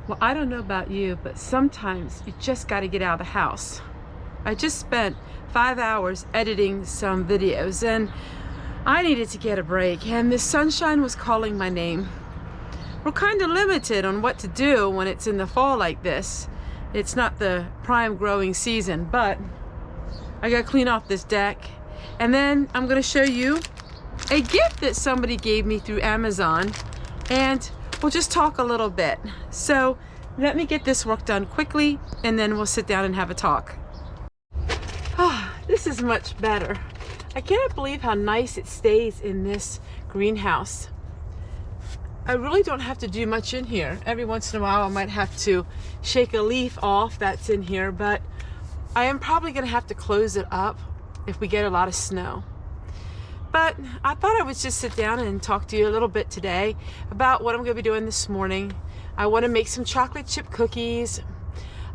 Well, I don't know about you, but sometimes you just got to get out of the house. I just spent 5 hours editing some videos and I needed to get a break, and the sunshine was calling my name. We're kind of limited on what to do when it's in the fall like this. It's not the prime growing season, but I gotta clean off this deck. And then I'm gonna show you a gift that somebody gave me through Amazon, and we'll just talk a little bit. So let me get this work done quickly and then we'll sit down and have a talk. Ah, this is much better. I cannot believe how nice it stays in this greenhouse. I really don't have to do much in here. Every once in a while I might have to shake a leaf off that's in here, but I am probably gonna have to close it up if we get a lot of snow. But I thought I would just sit down and talk to you a little bit today about what I'm gonna be doing this morning. I wanna make some chocolate chip cookies.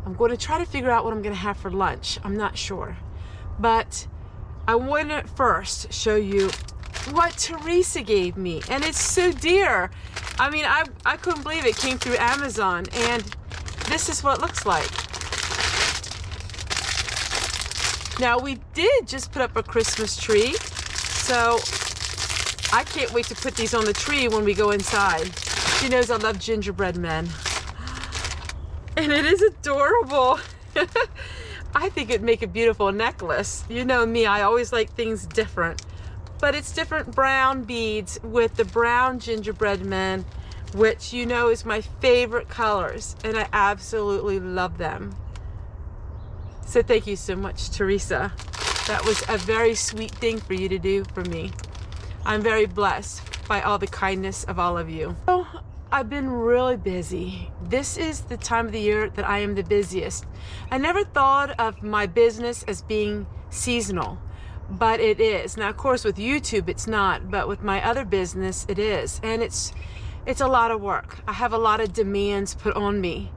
I'm going to try to figure out what I'm gonna have for lunch. I'm not sure. But I want to first show you what Teresa gave me, and it's so dear. I mean, I couldn't believe it came through Amazon, and this is what it looks like. Now, we did just put up a Christmas tree, so I can't wait to put these on the tree when we go inside. She knows I love gingerbread men. And it is adorable. I think it'd make a beautiful necklace. You know me, I always like things different. But it's different brown beads with the brown gingerbread men, which you know is my favorite colors, and I absolutely love them. So thank you so much, Teresa. That was a very sweet thing for you to do for me. I'm very blessed by all the kindness of all of you. So, I've been really busy. This is the time of the year that I am the busiest. I never thought of my business as being seasonal, but it is. Now, of course, with YouTube, it's not, but with my other business, it is. And it's a lot of work. I have a lot of demands put on me.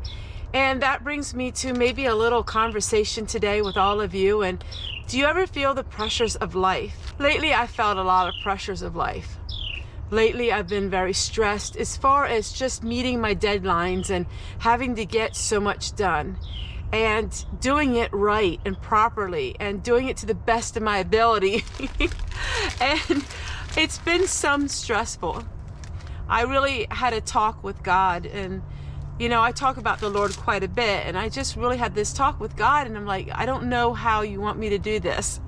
And that brings me to maybe a little conversation today with all of you. And do you ever feel the pressures of life? Lately, I felt a lot of pressures of life. Lately, I've been very stressed as far as just meeting my deadlines and having to get so much done and doing it right and properly and doing it to the best of my ability. And it's been some stressful. I really had a talk with God, and you know, I talk about the Lord quite a bit, and I just really had this talk with God, and I'm like, I don't know how you want me to do this.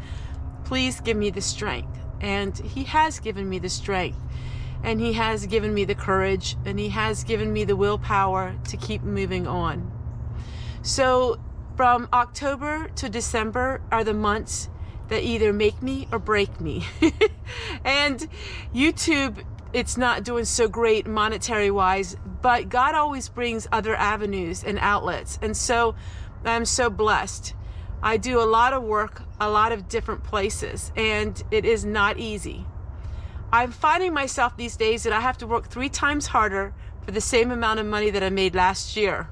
Please give me the strength. And He has given me the strength. And He has given me the courage, and He has given me the willpower to keep moving on. So from October to December are the months that either make me or break me. And YouTube, it's not doing so great monetary wise, but God always brings other avenues and outlets. And so I'm so blessed. I do a lot of work, a lot of different places, and it is not easy. I'm finding myself these days that I have to work 3 times harder for the same amount of money that I made last year.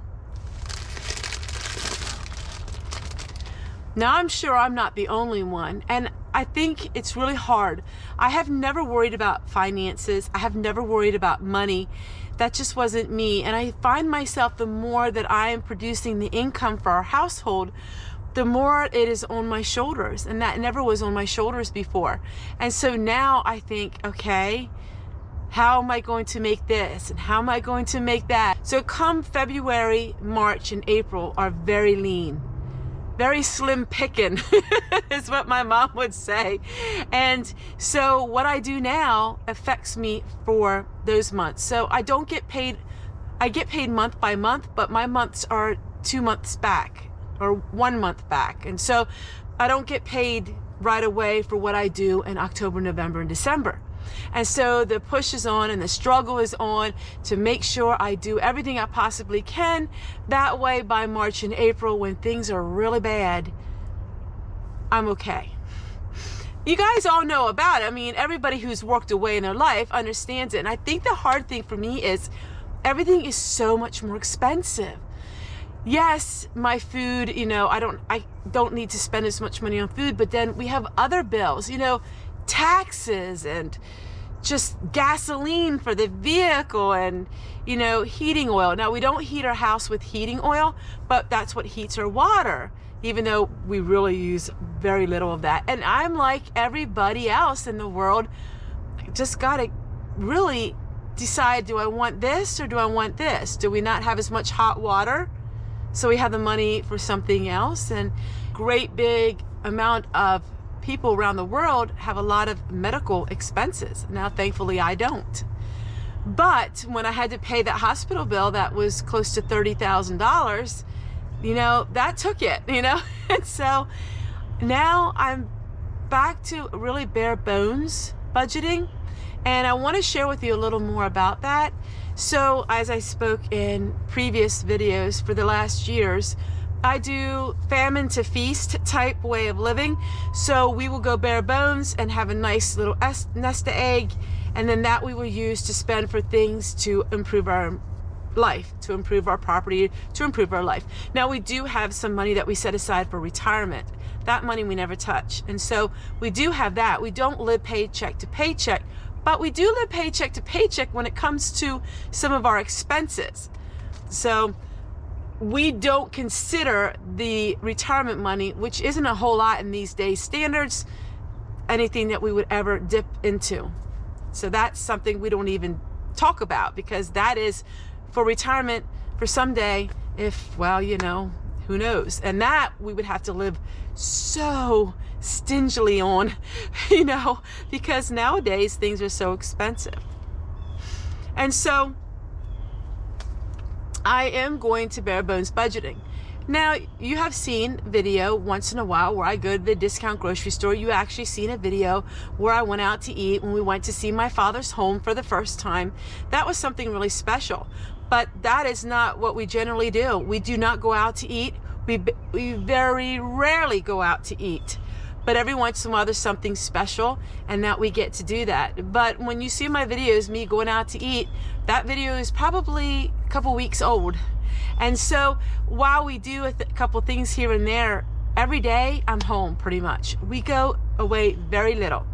Now, I'm sure I'm not the only one, and I think it's really hard. I have never worried about finances. I have never worried about money. That just wasn't me. And I find myself, the more that I am producing the income for our household, the more it is on my shoulders, and that never was on my shoulders before. And so now I think, okay, how am I going to make this, and how am I going to make that? So come February, March, and April are very lean, very slim picking is what my mom would say. And so what I do now affects me for those months. So I don't get paid, I get paid month by month, but my months are 2 months back or 1 month back. And so I don't get paid right away for what I do in October, November, and December. And so the push is on and the struggle is on to make sure I do everything I possibly can. That way by March and April, when things are really bad, I'm okay. You guys all know about it. I mean, everybody who's worked away in their life understands it. And I think the hard thing for me is everything is so much more expensive. Yes, my food, you know, I don't need to spend as much money on food, but then we have other bills, you know, taxes and just gasoline for the vehicle and, you know, heating oil. Now, we don't heat our house with heating oil, but that's what heats our water, even though we really use very little of that. And I'm like everybody else in the world, just gotta really decide, do I want this or do I want this? Do we not have as much hot water, so we have the money for something else? And great big amount of people around the world have a lot of medical expenses. Now, thankfully, I don't. But when I had to pay that hospital bill that was close to $30,000, you know, that took it, you know? And so now I'm back to really bare bones budgeting. And I want to share with you a little more about that. So as I spoke in previous videos for the last years, I do famine to feast type way of living. So we will go bare bones and have a nice little nest egg, and then that we will use to spend for things to improve our life, to improve our property, to improve our life. Now, we do have some money that we set aside for retirement. That money we never touch. And so we do have that. We don't live paycheck to paycheck, but we do live paycheck to paycheck when it comes to some of our expenses. So we don't consider the retirement money, which isn't a whole lot in these days standards, anything that we would ever dip into. So that's something we don't even talk about, because that is for retirement for someday, if, well, you know, who knows? And that we would have to live so stingily on, you know, because nowadays things are so expensive. And so I am going to bare bones budgeting. Now, you have seen video once in a while where I go to the discount grocery store. You actually seen a video where I went out to eat when we went to see my father's home for the first time. That was something really special. But that is not what we generally do. We do not go out to eat. We very rarely go out to eat. But every once in a while there's something special, and that we get to do that. But when you see my videos, me going out to eat, that video is probably a couple weeks old. And so while we do a couple things here and there, every day I'm home pretty much. We go away very little.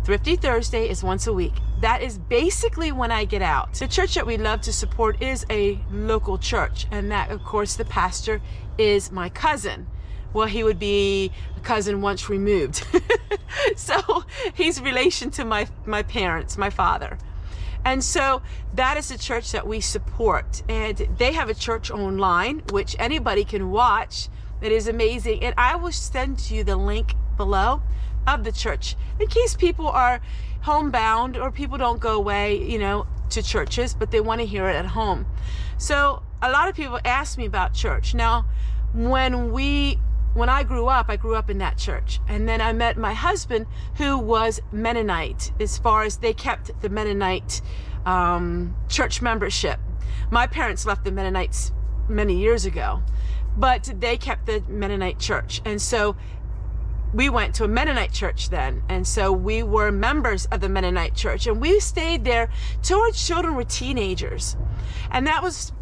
Thrifty Thursday is once a week. That is basically when I get out. The church that we love to support is a local church, and that, of course, the pastor is my cousin. Well, he would be a cousin once removed. So he's relation to my parents, my father. And so that is the church that we support. And they have a church online, which anybody can watch. It is amazing. And I will send you the link below of the church in case people are homebound or people don't go away, you know, to churches, but they want to hear it at home. So a lot of people ask me about church. Now, when I grew up in that church. And then I met my husband, who was Mennonite, as far as they kept the Mennonite church membership. My parents left the Mennonites many years ago, but they kept the Mennonite church. And so we went to a Mennonite church then. And so we were members of the Mennonite church, and we stayed there till our children were teenagers. And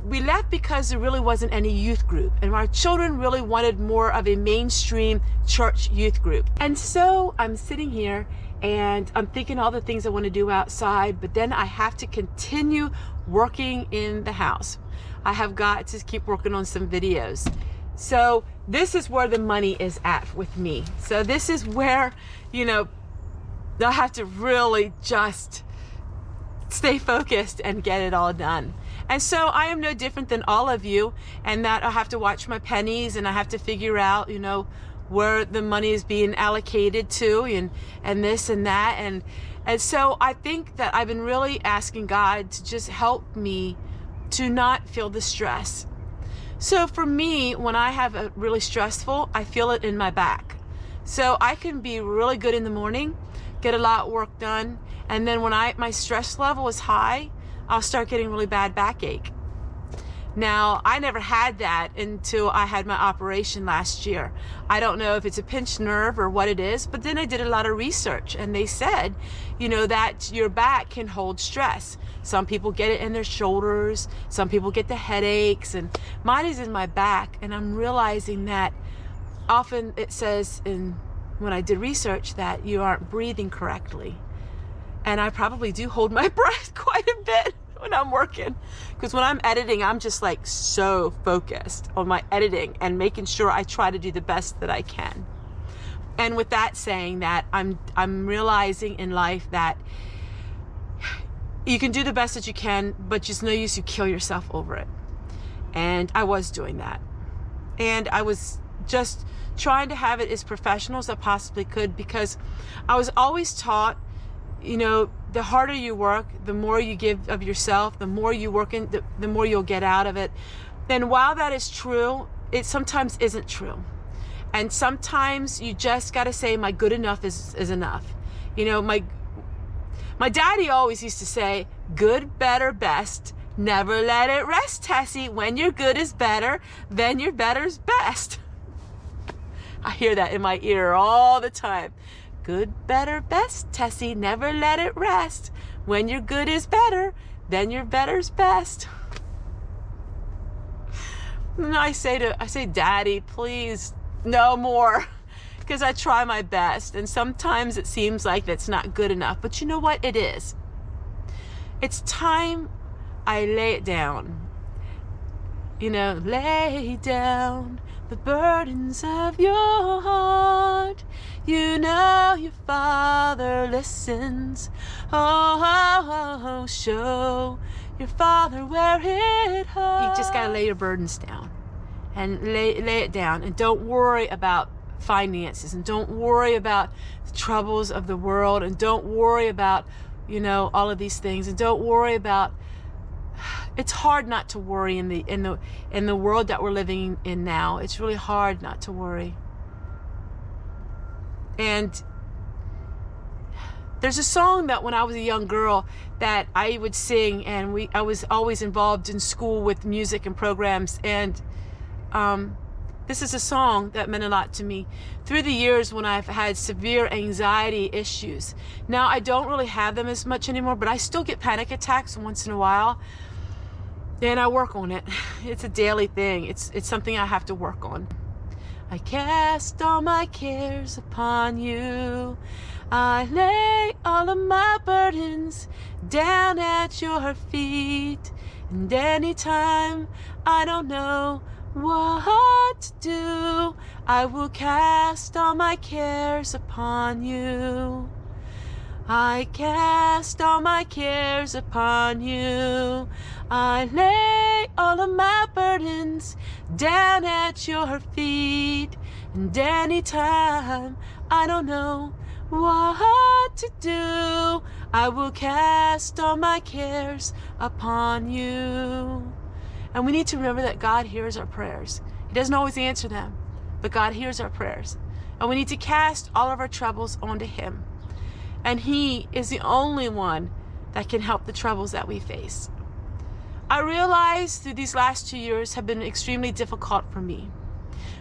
we left because there really wasn't any youth group, and our children really wanted more of a mainstream church youth group. And so I'm sitting here and I'm thinking all the things I want to do outside, but then I have to continue working in the house. I have got to keep working on some videos. So this is where the money is at with me. So this is where, you know, I have to really just stay focused and get it all done. And so I am no different than all of you, and that I have to watch my pennies, and I have to figure out, you know, where the money is being allocated to, and this and that. And so I think that I've been really asking God to just help me to not feel the stress. So for me, when I have a really stressful, I feel it in my back. So I can be really good in the morning, get a lot of work done, and then when my stress level is high, I'll start getting really bad backache. Now, I never had that until I had my operation last year. I don't know if it's a pinched nerve or what it is, but then I did a lot of research, and they said, you know, that your back can hold stress. Some people get it in their shoulders, some people get the headaches, and mine is in my back. And I'm realizing that often it says when I did research that you aren't breathing correctly. And I probably do hold my breath quite a bit when I'm working, because when I'm editing, I'm just like so focused on my editing and making sure I try to do the best that I can. And with that saying that, I'm realizing in life that you can do the best that you can, but just no use you kill yourself over it. And I was doing that. And I was just trying to have it as professional as I possibly could, because I was always taught, you know, the harder you work, the more you give of yourself, the more you work in, the more you'll get out of it. And while that is true, it sometimes isn't true. And sometimes you just got to say, my good enough is enough. You know, my daddy always used to say, good, better, best. Never let it rest, Tessie. When your good is better, then your better's best. I hear that in my ear all the time. Good, better, best, Tessie. Never let it rest. When your good is better, then your better's best. And I say, Daddy, please, no more. Because I try my best. And sometimes it seems like that's not good enough. But you know what? It is. It's time I lay it down. You know, lay down the burdens of your heart. You know your Father listens. Oh, show your Father where it hurts. You just gotta lay your burdens down. And lay it down. And don't worry about finances. And don't worry about the troubles of the world. And don't worry about, you know, all of these things. And don't worry about... It's hard not to worry in the world that we're living in now. It's really hard not to worry. And there's a song that when I was a young girl that I would sing, and I was always involved in school with music and programs, and this is a song that meant a lot to me through the years when I've had severe anxiety issues. Now I don't really have them as much anymore, but I still get panic attacks once in a while. And I work on it. It's a daily thing. It's something I have to work on. I cast all my cares upon you. I lay all of my burdens down at your feet. And anytime I don't know what to do, I will cast all my cares upon you. I cast all my cares upon you. I lay all of my burdens down at your feet. And anytime I don't know what to do, I will cast all my cares upon you. And we need to remember that God hears our prayers. He doesn't always answer them, but God hears our prayers. And we need to cast all of our troubles onto Him. And He is the only one that can help the troubles that we face. I realize through these last 2 years have been extremely difficult for me.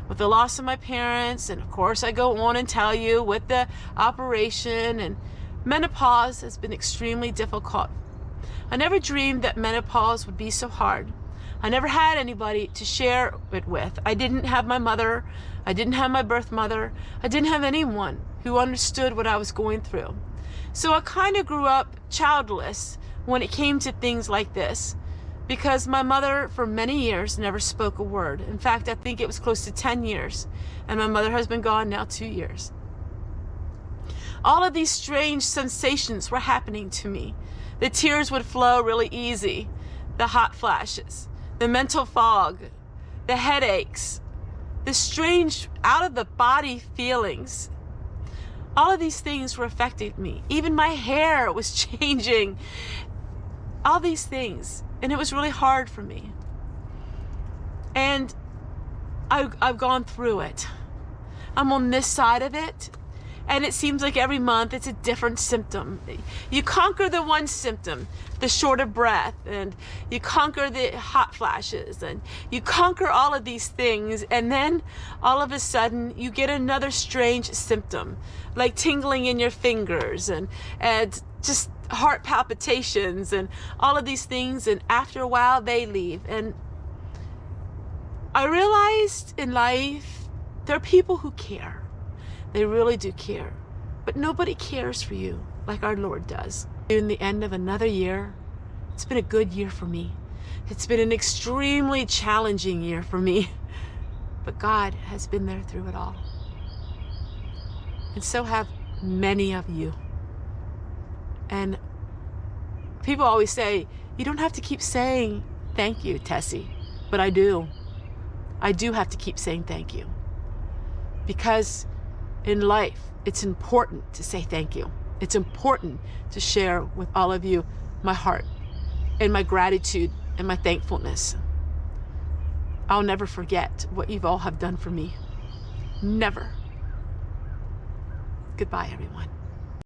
With the loss of my parents, and of course I go on and tell you with the operation, and menopause has been extremely difficult. I never dreamed that menopause would be so hard. I never had anybody to share it with. I didn't have my mother. I didn't have my birth mother. I didn't have anyone who understood what I was going through. So I kind of grew up childless when it came to things like this, because my mother for many years never spoke a word. In fact, I think it was close to 10 years, and my mother has been gone now 2 years. All of these strange sensations were happening to me. The tears would flow really easy, the hot flashes, the mental fog, the headaches, the strange out-of-the-body feelings. All of these things were affecting me. Even my hair was changing. All these things. And it was really hard for me. And I've gone through it. I'm on this side of it. And it seems like every month it's a different symptom. You conquer the one symptom, the short of breath, and you conquer the hot flashes, and you conquer all of these things, and then all of a sudden you get another strange symptom, like tingling in your fingers, and just heart palpitations, and all of these things, and after a while they leave. And I realized in life there are people who care. They really do care. But nobody cares for you like our Lord does. In the end of another year, it's been a good year for me. It's been an extremely challenging year for me, but God has been there through it all. And so have many of you. And people always say, you don't have to keep saying thank you, Tessie, but I do. I do have to keep saying thank you. Because in life, it's important to say thank you. It's important to share with all of you my heart and my gratitude and my thankfulness. I'll never forget what you've all have done for me. Never. Goodbye, everyone.